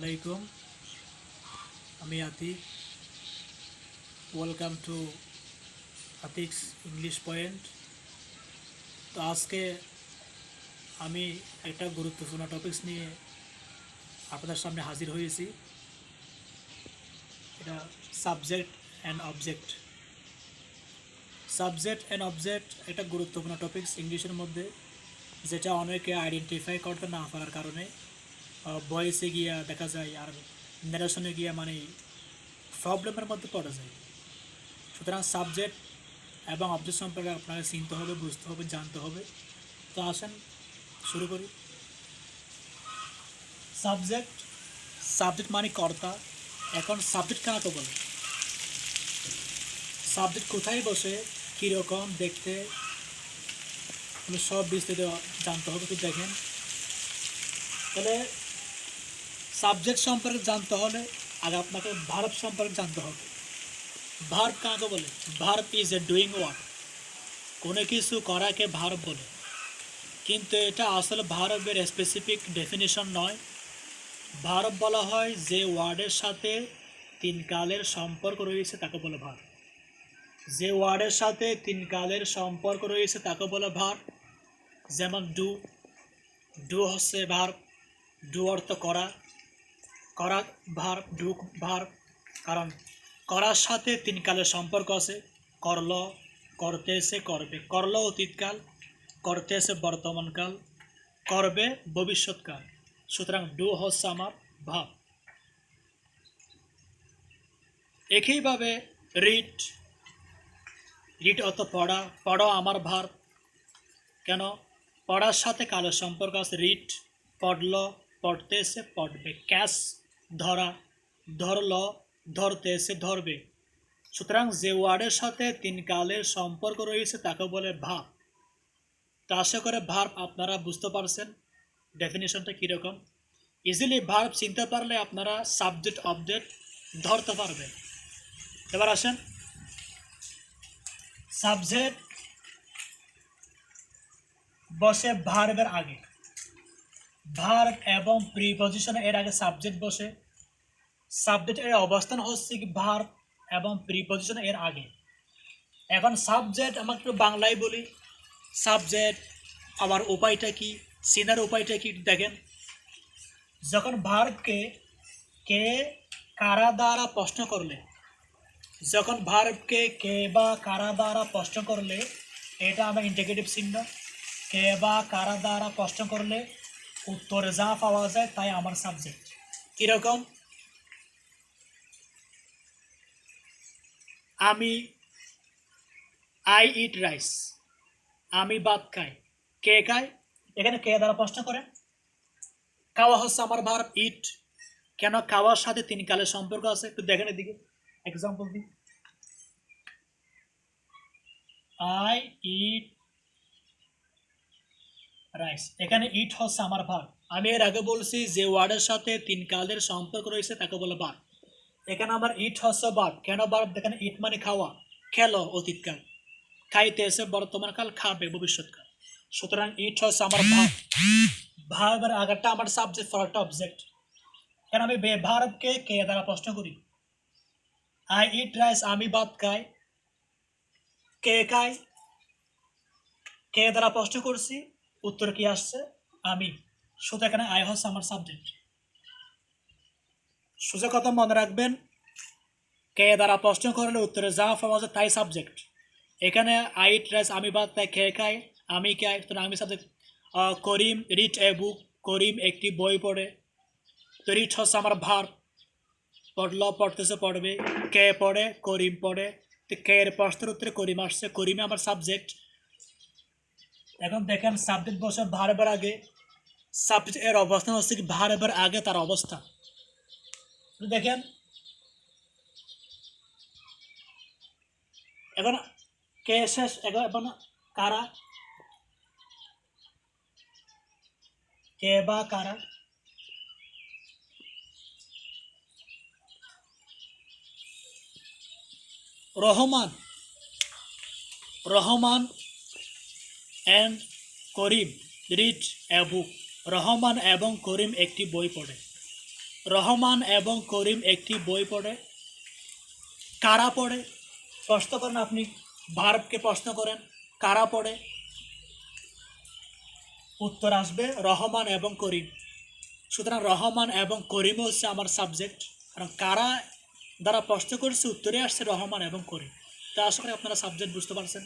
Alaikum, আমি Atiq. Welcome to Atiq's English point. তো আজকে আমি একটা গুরুত্বপূর্ণ টপিকস নিয়ে আপনাদের সামনে হাজির হয়েছি। এটা subject and object. Subject and object একটা গুরুত্বপূর্ণ টপিকস ইংলিশের মধ্যে, যেটা অনেকে আইডেন্টিফাই করতে না পারার কারণে ভয়েসে গিয়া দেখা যায় আর ন্যারেশনে গিয়া মানে প্রবলেমের মধ্যে পড়া যায়। সুতরাং সাবজেক্ট এবং অবজেক্ট সম্পর্কে আপনাকে চিনতে হবে, বুঝতে হবে, জানতে হবে। তো আসেন শুরু করি। সাবজেক্ট সাবজেক্ট মানে কর্তা। এখন সাবজেক্ট কাকে বলে, সাবজেক্ট কোথায় বসে, কীরকম দেখতে, আমি সব বিস্তারিত জানতে হবে। তো দেখেন, তাহলে সাবজেক্ট সম্পর্কে জানতে হলে আগে আপনাকে ভার্ব সম্পর্কে জানতে হবে। ভার্ব কাকে বলে? Verb is a doing work. কোনো কিছু করাকে ভার্ব বলে, কিন্তু এটা আসলে ভার্বের স্পেসিফিক ডেফিনিশন নয়। ভার্ব বলা হয় যে ওয়ার্ডের সাথে তিন কালের সম্পর্ক রয়েছে তাকে বলে ভার্ব। যে ওয়ার্ডের সাথে তিন কালের সম্পর্ক রয়েছে তাকে বলে ভার্ব। যেমন ডু, ডু হচ্ছে ভার্ব। ডু অর্থ করা, করা ভার্ব, ডু ভার্ব। কারণ করার সাথে তিন কালের সম্পর্ক আছে। করল, করতেছে, করবে। করল অতীতকাল, করতেছে বর্তমানকাল, করবে ভবিষ্যৎকাল। সুতরাং ডু হচ্ছে আমার ভাব। একইভাবে রিড, রিড অর্থ পড়া, পড়া আমার ভার। কেন? পড়ার সাথে কালের সম্পর্ক আছে। রিড, পড়ল, পড়তেছে, পড়বে। ক্যাচ, ধরা, ধরল, ধরতেছে, ধরবে। সুতরাং যে ওয়ার্ডের সাথে তিন কালের সম্পর্ক রয়েছে তাকে বলে ভাব। তো আশা করে ভার্ব আপনারা বুঝতে পারছেন ডেফিনেশনটা কীরকম। ইজিলি ভার্ব চিনতে পারলে আপনারা সাবজেক্ট অবজেক্ট ধরতে পারবেন। এবার আসেন, সাবজেক্ট বসে ভার্বের আগে। ভার্ব এবং প্রিপজিশন এর আগে সাবজেক্ট বসে। সাবজেক্টের অবস্থান হচ্ছে কি ভার্ব এবং প্রিপজিশন এর আগে। এখন সাবজেক্ট আমাকে একটু বাংলায় বলি। সাবজেক্ট আমার উপায়টা কি, চেনার উপায়টা কি দেখেন। যখন ভার্বকে কে, কারা দ্বারা প্রশ্ন করলে, যখন ভার্বকে কে বা কারা দ্বারা প্রশ্ন করলে, এটা আমার ইন্টিগ্রেটিভ চিহ্ন। কে বা কারা দ্বারা প্রশ্ন করলে উত্তরে যা পাওয়া যায় তাই আমার সাবজেক্ট। কীরকম? আমি, আই ইট রাইস, আমি ভাত খাই। কে খায়? এখানে কে দ্বারা প্রশ্ন করেন। খাওয়া হচ্ছে আমার ভার্ব ইট। কেন? খাওয়ার সাথে তিন কালের সম্পর্ক আছে। একটু দেখেন এদিকে, এক্সাম্পল দিই। আই ইট রাইস, এখানে ইট হচ্ছে আমার ভার্ব। আমি এর আগে বলছি যে ওয়ার্ডের সাথে তিন কালের সম্পর্ক রয়েছে তাকে বলে ভার্ব। এখানে আমার ইট হচ্ছে ভার্ব। কেন ভার্ব? দেখেন ইট মানে খাওয়া, খেলো অতীতকাল, খাইতেছে বর্তমানকাল, খাবে ভবিষ্যৎকাল। সুতরাং ইট হচ্ছে আমার ভার্ব। ভার্বের আগেরটা আমার সাবজেক্ট, পরেরটা অবজেক্ট। কেন? আমি ভার্বকে কে দ্বারা প্রশ্ন করি। আই ইট রাইস, আমি ভাত খাই। কে খায়? কে দ্বারা প্রশ্ন করছি, উত্তর কি আসছে? আমি। শুধু এখানে আই হচ্ছে আমার সাবজেক্ট। সোজা কথা মনে রাখবেন, কে দ্বারা প্রশ্ন করলে উত্তরে যা পাওয়া যায় তাই সাবজেক্ট। এখানে আই ইট রাইস, আমি ভাত খাই, কে খাই, আমি খাই, তো আমি সাবজেক্ট। করিম রিড এ বুক, করিম একটি বই পড়ে। তো রিড হচ্ছে আমার ভার, পড়ল, পড়তেছে, পড়বে। কে পড়ে? করিম পড়ে। তো কে এর প্রশ্নের উত্তরে করিম আসছে, করিমে আমার সাবজেক্ট। এখন দেখেন সাবজেক্ট বসে ভার্বের আগে। সাবজেক্ট এর অবস্থান হচ্ছে কি ভার্বের আগে তার অবস্থা। দেখেন এখন কে শেষ, এখন কারা, কে বা কারা। Rahman, Rahman and Karim read a book. Rahman এবং করিম একটি বই পড়ে। রহমান এবং করিম একটি বই পড়ে। কারা পড়ে? প্রশ্ন করেন আপনি, ভার্বকে প্রশ্ন করেন কারা পড়ে, উত্তর আসবে রহমান এবং করিম। সুতরাং রহমান এবং করিম হচ্ছে আমার সাবজেক্ট, কারণ কারা দ্বারা প্রশ্ন করেছে উত্তরে আসছে রহমান এবং করিম। তা আশা করি আপনারা সাবজেক্ট বুঝতে পারছেন।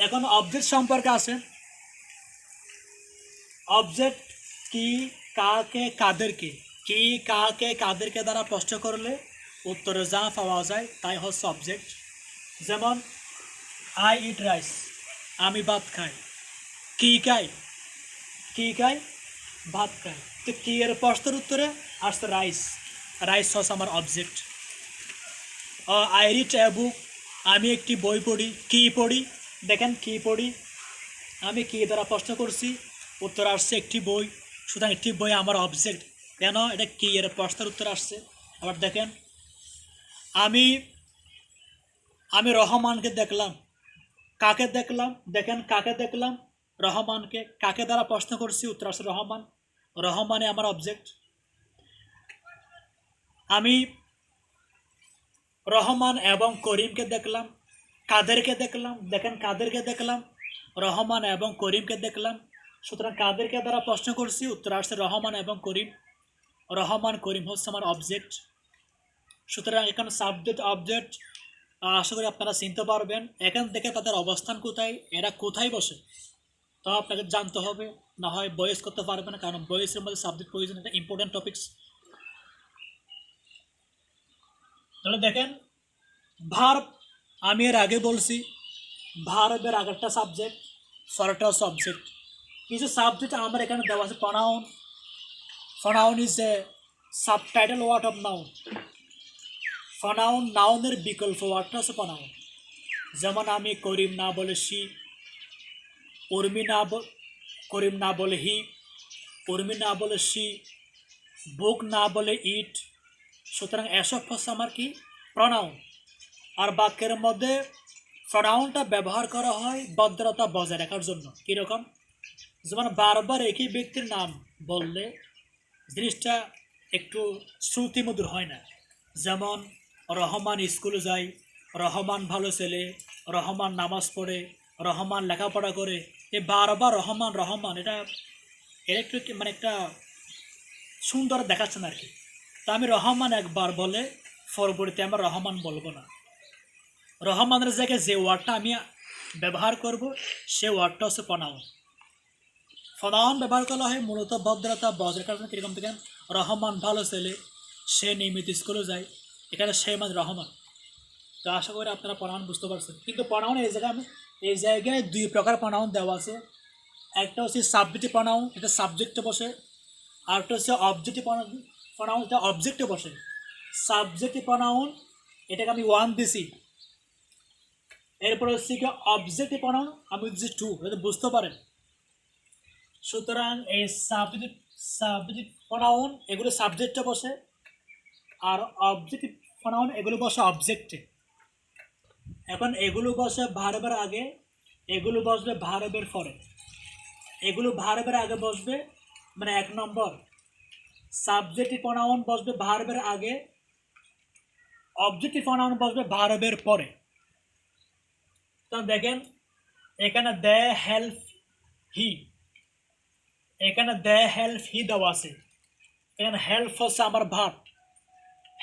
এখন অবজেক্ট সম্পর্কে আসেন। অবজেক্ট কি, কাকে, কাদেরকে, কি কাকে কাদেরকে দ্বারা প্রশ্ন করলে উত্তরে যা পাওয়া যায় তাই হচ্ছে অবজেক্ট। যেমন আই ইট রাইস, আমি ভাত খাই। কি খাই, কি খাই, ভাত খাই। তো কি এর প্রশ্নের উত্তরে আসছে রাইস, রাইস হচ্ছে আমার অবজেক্ট। আই রিড এ বুক, আমি একটি বই পড়ি। কি পড়ি, দেখেন কি পড়ি, আমি কি দ্বারা প্রশ্ন করছি, উত্তর আসছে একটি বই। সুতরাং একটি বই আমার অবজেক্ট, কেন এটা কি এর প্রশ্নের উত্তর আসছে। আবার দেখেন আমি আমি রহমানকে দেখলাম। কাকে দেখলাম, দেখেন কাকে দেখলাম, রহমানকে। কাকে দ্বারা প্রশ্ন করছি, উত্তর আসছে রহমান, রহমানে আমার অবজেক্ট। আমি রহমান এবং করিমকে দেখলাম। কাদেরকে দেখলাম, দেখেন কাদেরকে দেখলাম, রহমান এবং করিমকে দেখলাম। সুতরাং কাদেরকে দ্বারা প্রশ্ন করছি, উত্তর আসছে রহমান এবং করিম, রহমান করিম হচ্ছে আমার অবজেক্ট। সুতরাং এখানে সাবজেক্ট অবজেক্ট আশা করি আপনারা চিনতে পারবেন। এখান থেকে তাদের অবস্থান কোথায়, এরা কোথায় বসে তা আপনাকে জানতে হবে, না হয় বয়েস করতে পারবেন, কারণ বয়েসের মধ্যে সাবজেক্ট প্রয়োজন, এটা ইম্পর্টেন্ট টপিকস। তাহলে দেখেন ভার্ব, আমি এর আগে বলছি ভার্বের আগেরটা সাবজেক্ট, পরেরটা সাবজেক্ট। কিছু সাবজেক্ট আমার এখানে দেওয়া আছে। Pronoun, pronoun is a subtitle word of noun. Pronoun, নাউনের বিকল্প ওয়ার্ডটা হচ্ছে প্রনাউন। যেমন আমি করিম না বলে সি, উর্মি না করিম না বলে হি, উর্মি না বলে সি, বুক না বলে ইট। সুতরাং এসব হচ্ছে আমার কি প্রনাউন। আর বাক্যের মধ্যে প্রনাউনটা ব্যবহার করা হয় ভদ্রতা বজায় রাখার জন্য। কীরকম, যেমন বারবার একই ব্যক্তির নাম বললে জিনিসটা একটু শ্রুতিমধুর হয় না। যেমন রহমান স্কুলে যায়, রহমান ভালো ছেলে, রহমান নামাজ পড়ে, রহমান লেখাপড়া করে। এই বারবার রহমান রহমান, এটা ইলেকট্রিক মানে একটা সুন্দর দেখাচ্ছে না আর কি। তা আমি রহমান একবার বলে পরবর্তীতে আমরা রহমান বলবো না। রহমানের জায়গায় যে ওয়ার্ডটা আমি ব্যবহার করব সে ওয়ার্ডটা হচ্ছে প্রনাউন। প্রনাউন ব্যবহার করা হয় মূলত ভদ্রতা বজায় রাখার জন্য। কীরকম দেখেন, রহমান ভালো ছেলে, সে নিয়মিত স্কুলে যায়, এখানে সে মানে রহমান। তো আশা করি আপনারা প্রনাউন বুঝতে পারছেন। কিন্তু প্রনাউন এই জায়গায় দুই প্রকার প্রনাউন দেওয়া আছে। একটা হচ্ছে সাবজেক্টিভ প্রনাউন, এটা সাবজেক্টে বসে। আর একটা হচ্ছে অবজেক্টিভ প্রনাউন, এটা অবজেক্টে বসে। সাবজেক্টিভ প্রনাউন এটাকে আমি 1 দিছি, এরপর হচ্ছে কি অবজেক্টিভ প্রনাউন আমি দিচ্ছি 2, যাতে বুঝতে পারেন। সুতরাং এই সাবজেক্টিভ প্রনাউন এগুলো সাবজেক্টে বসে, আর অবজেক্টিভ প্রনাউন এগুলো বসে অবজেক্টে। এখন এগুলো বসে ভার্বের আগে, এগুলো বসবে ভার্বের পরে। এগুলো ভার্বের আগে বসবে, মানে 1 নম্বর সাবজেক্টিভ প্রনাউন বসবে ভার্বের আগে, অবজেক্টিভ প্রনাউন বসবে ভার্বের পরে। তো দেখেন এখানে দে হেল্প হি, এখানে দে হেল্প হি দেওয়া আছে। এখানে হেল্প হচ্ছে আমার ভার্ব,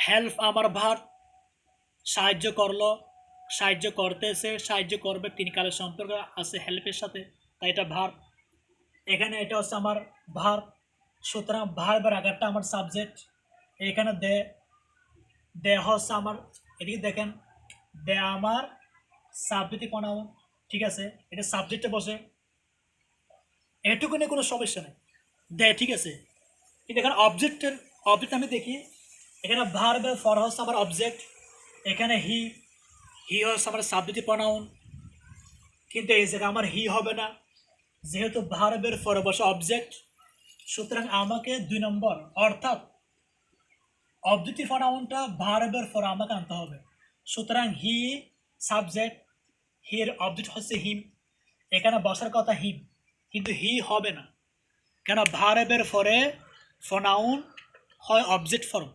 হেল্প আমার ভার্ব। সাহায্য করলো, সাহায্য করতেছে, সাহায্য করবে, 3 কালের সম্পর্ক আছে হেল্পের সাথে, তাই এটা ভার্ব। এখানে এটা হচ্ছে আমার ভার্ব। সুতরাং ভার্বের আগেরটা আমার সাবজেক্ট। এখানে দে, দে হচ্ছে আমার, এদিকে দেখেন দে আমার সাবজেক্টিভ প্রনাউন, ঠিক আছে, এটা সাবজেক্টে বসে, এটুকু নিয়ে কোনো সমস্যা নেই, দে ঠিক আছে। কিন্তু এখানে অবজেক্ট আমি দেখি, এখানে ভার্বের ফর হচ্ছে আমার অবজেক্ট, এখানে হি হচ্ছে আমার সাবজেক্টিভ প্রনাউন। কিন্তু এই জায়গায় আমার হি হবে না, যেহেতু ভার্বের ফরে বসে অবজেক্ট। সুতরাং আমাকে 2 নম্বর অর্থাৎ অবজেক্টিভ প্রনাউনটা ভার্বের ফরে আমাকে আনতে হবে। সুতরাং হি সাবজেক্ট, হির অবজেক্ট হচ্ছে হিম, এখানে বসার কথা হিম, কিন্তু হি হবে না, কেন ভার্বের পরে প্রোনাউন হয় অবজেক্ট ফর্ম,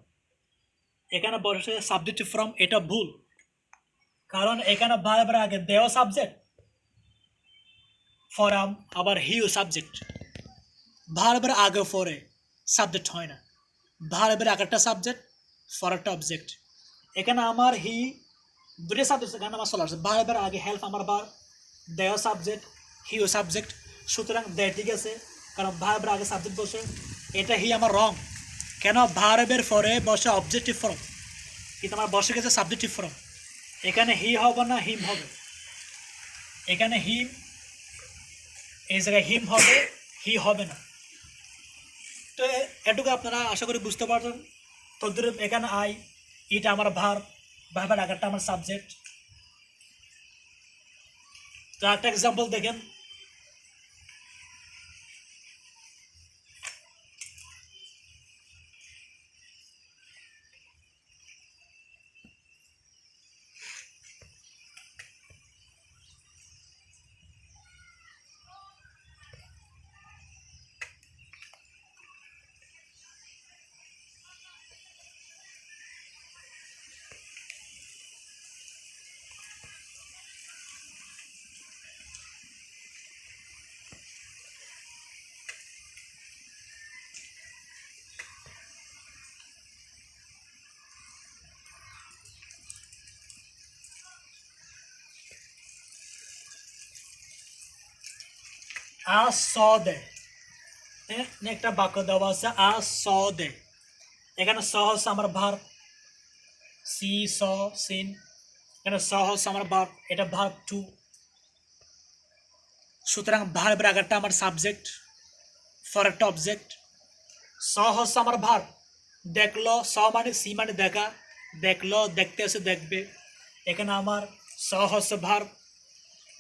এখানে বসে সাবজেক্টিভ ফর্ম, এটা ভুল। কারণ এখানে ভার্বের আগে দেও সাবজেক্ট, ফরাম আবার হিউ সাবজেক্ট। ভার্বের আগে পরে সাবজেক্ট হয় না, ভার্বের আগেরটা সাবজেক্ট, পরেরটা অবজেক্ট। এখানে আমার হি দুটো সাবজেক্ট এখানে আমার চলে আসছে। ভার্বের আগে হেল্প আমার বার, দেও সাবজেক্ট, হিউ সাবজেক্ট, সুতরাং দে ঠিক আছে, কারণ ভার্বের আগে সাবজেক্ট বসে। এটা হি আমার রং, কেন ভার্বের পরে বসে অবজেক্টিভ ফর্ম, কিন্তু আমার বসে গেছে সাবজেক্টিভ ফর্ম। এখানে হি হবে না, হিম হবে। এখানে হিম, এই জায়গায় হিম হবে, হি হবে না। তো এটুকু আপনারা আশা করি বুঝতে পারছেন। তোদের এখানে আই, এটা আমার ভার্ব, ভার্বের আগেরটা আমার সাবজেক্ট। তো একটা এক্সাম্পল দেখেন, আ স দে, একটা বাক্য দেওয়া আছে আ স দে। এখানে স হচ্ছে আমার ভার্ব, সি স সিন, এখানে স হচ্ছে আমার ভার্ব, এটা ভার্ব টু। সুতরাং ভার্বের আগেরটা আমার সাবজেক্ট, পরেরটা অবজেক্ট। স হচ্ছে আমার ভার্ব, দেখলো, স মানে সি মানে দেখা, দেখলো দেখতে এসে দেখবে। এখানে আমার স হচ্ছে ভার্ব,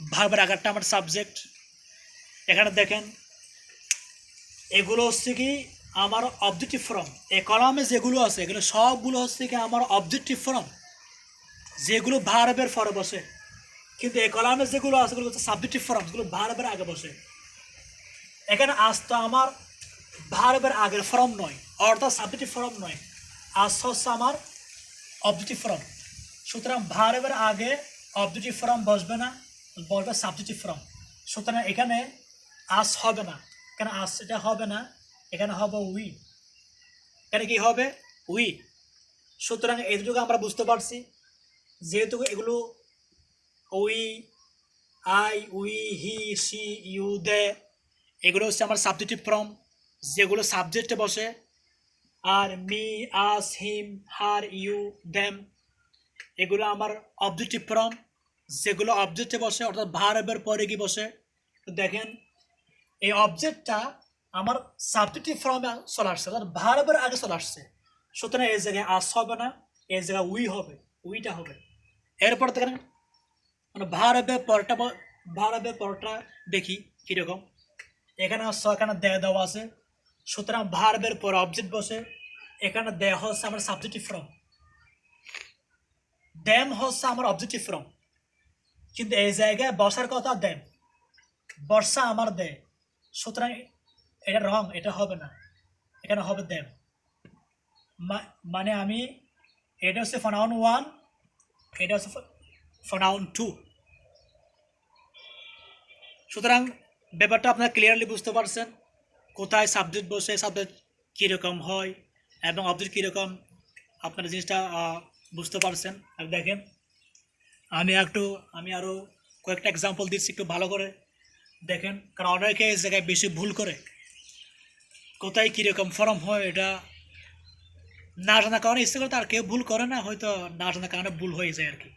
ভার্বের আগেরটা আমার সাবজেক্ট। এখানে দেখেন এগুলো হচ্ছে কি আমার অবজেক্টিভ ফর্ম। এই কলামে যেগুলো আছে এগুলো সবগুলো হচ্ছে কি আমার অবজেক্টিভ ফর্ম, যেগুলো ভার্বের পরে বসে। কিন্তু এই কলামে যেগুলো আছে সেগুলো হচ্ছে সাবজেক্টিভ ফর্ম, যেগুলো ভার্বের আগে বসে। এখানে আজ তো আমার ভার্বের আগের ফর্ম নয়, অর্থাৎ সাবজেক্টিভ ফর্ম নয়, আজ হচ্ছে আমার অবজেক্টিভ ফর্ম। সুতরাং ভার্বের আগে অবজেক্টিভ ফর্ম বসবে না, বসবে সাবজেক্টিভ ফর্ম। সুতরাং এখানে আজ হবে না, এখানে আজ এটা হবে না, এখানে হবে উই। এখানে কি হবে? উই। সুতরাং এইটুকু আমরা বুঝতে পারছি, যেহেতু এগুলো we, I, we, he, she, you, they, এগুলো হচ্ছে আমার সাবজেক্টিভ ফর্ম, যেগুলো সাবজেক্টে বসে। আর me, us, him, her, you, them, এগুলো আমার অবজেক্টিভ ফর্ম, যেগুলো অবজেক্টে বসে, অর্থাৎ ভার্বের পরে কি বসে। তো দেখেন এই অবজেক্টটা আমার সাবজেক্টিভ ফর্মে চলে আসছে, অর্থাৎ ভার্বের আগে চলে আসছে। সুতরাং এই জায়গায় আস হবে না, এই জায়গায় উই হবে, উইটা হবে। এরপর দেখেন মানে ভার্বের পরটা দেখি কীরকম। এখানে এখানে দেওয়া আছে, সুতরাং ভার্বের পর অবজেক্ট বসে। এখানে দেওয়া হচ্ছে আমার সাবজেক্টিভ ফর্ম, দেম হচ্ছে আমার অবজেক্টিভ ফর্ম, কিন্তু এই জায়গায় বসার কথা দেম, বর্ষা আমার দে। সুতরাং এটা রং, এটা হবে না, এখানে হবে দেম। মানে আমি, এটা হচ্ছে ফনাউন 1, এটা হচ্ছে ফনাউন 2। সুতরাং ব্যাপারটা আপনারা ক্লিয়ারলি বুঝতে পারছেন, কোথায় সাবজেক্ট বসে, সাবজেক্ট কীরকম হয় এবং অবজেক্ট কীরকম, আপনারা জিনিসটা বুঝতে পারছেন। আর দেখেন আমি আরও কয়েকটা এক্সাম্পল দিচ্ছি, একটু ভালো করে দেখেন, কারণ অনেকে এই জায়গায় বেশি ভুল করে, কোথায় কীরকম ফর্ম হয় এটা না জানার কারণে ইচ্ছে করে, আর কেউ ভুল করে না, হয়তো না জানার কারণে ভুল হয়ে যায় আর কি।